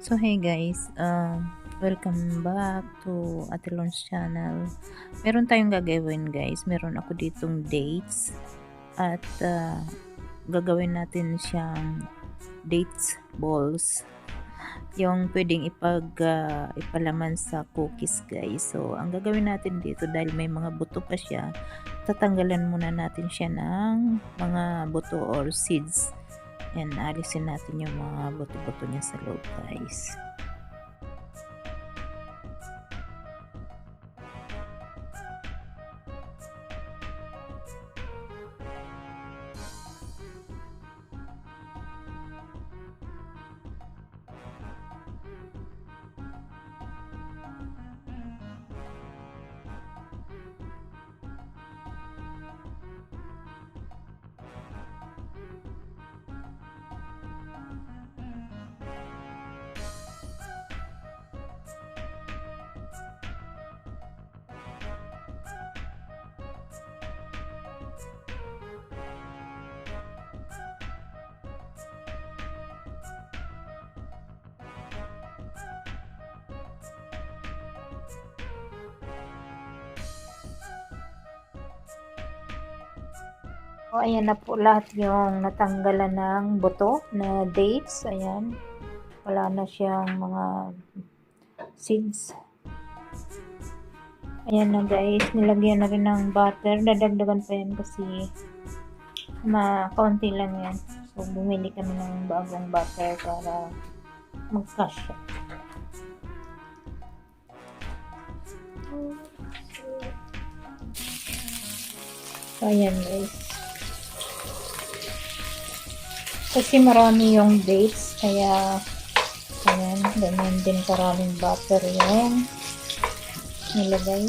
So hey guys, welcome back to Ate Lon's channel. Meron tayong gagawin guys. Meron ako ditong dates at gagawin natin siyang dates balls. Yung pwedeng ipalaman sa cookies guys. So ang gagawin natin dito dahil may mga buto pa siya, tatanggalan muna natin siya ng mga buto or seeds. Yan, alisin natin yung mga buto-buto niya sa loob guys. So, ayan na po lahat yung natanggalan ng buto na dates. Ayan. Wala na siyang mga seeds. Ayan na guys. Nilagyan na rin ng butter. Dadagdagan pa yan kasi kaunti lang yan. So, bumili kami ng bagong butter para magkasya. So, ayan guys. Kasi marami yung dates, kaya ayan, ganyan din karaming butter yung nilagay.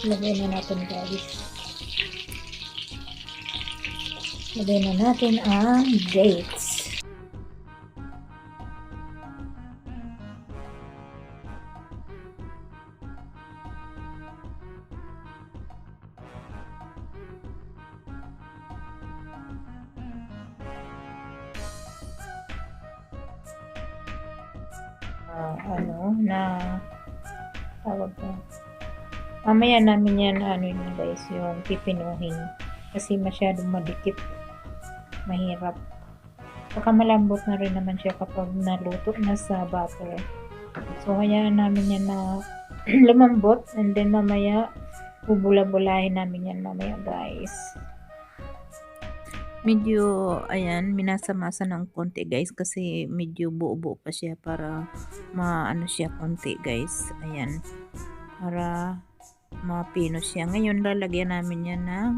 Lagay na natin guys. Lagay na natin ang dates. Tawag na. Mamaya namin yan, yun guys, yung pipinuhin. Kasi masyadong madikit. Mahirap. Saka malambot na rin naman siya kapag naluto na sa butter. So, hayaan namin yan na lumambot. And then, mamaya, bubula-bulahin namin yan mamaya guys. Medyo, ayan, minasa-masa ng konti guys kasi medyo buo-buo pa siya para maano siya konti guys. Ayan, para mapino siya. Ngayon, lalagyan namin yan ng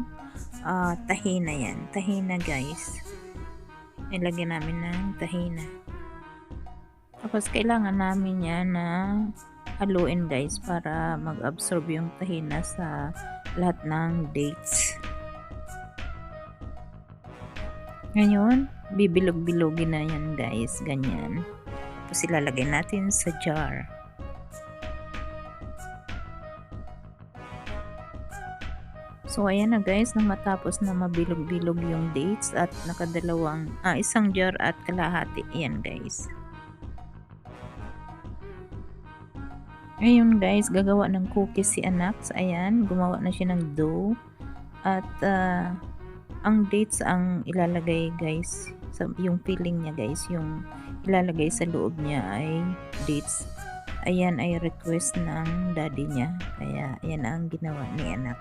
tahina yan. Tahina guys. Ilagyan namin ng tahina. Tapos, kailangan namin yan na haluin guys para mag-absorb yung tahina sa lahat ng dates. Ngayon, bibilog-bilogin na yan guys, ganyan. Tapos ilalagay natin sa jar. So ayan na guys, nang matapos na mabilog-bilog yung dates at nakadalawang, isang jar at kalahati, yan guys. Ngayon guys, gagawa ng cookies si anak. Ayan, gumawa na siya ng dough. At ang dates ang ilalagay guys, yung filling niya guys, yung ilalagay sa loob niya ay dates. Ayan ay request ng daddy niya, kaya ayan ang ginawa ni anak.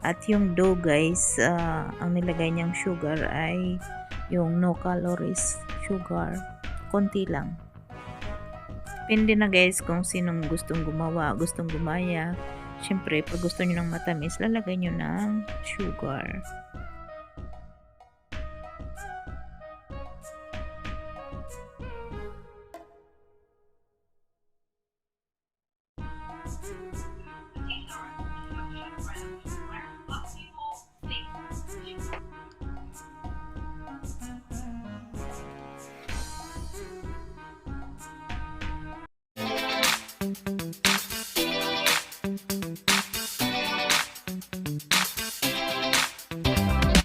At yung dough guys, ang nilagay niyang sugar ay yung no calories sugar, konti lang. Depende na guys kung sinong gustong gumawa, gustong gumaya. Siyempre, pag gusto nyo ng matamis, lalagay nyo ng sugar.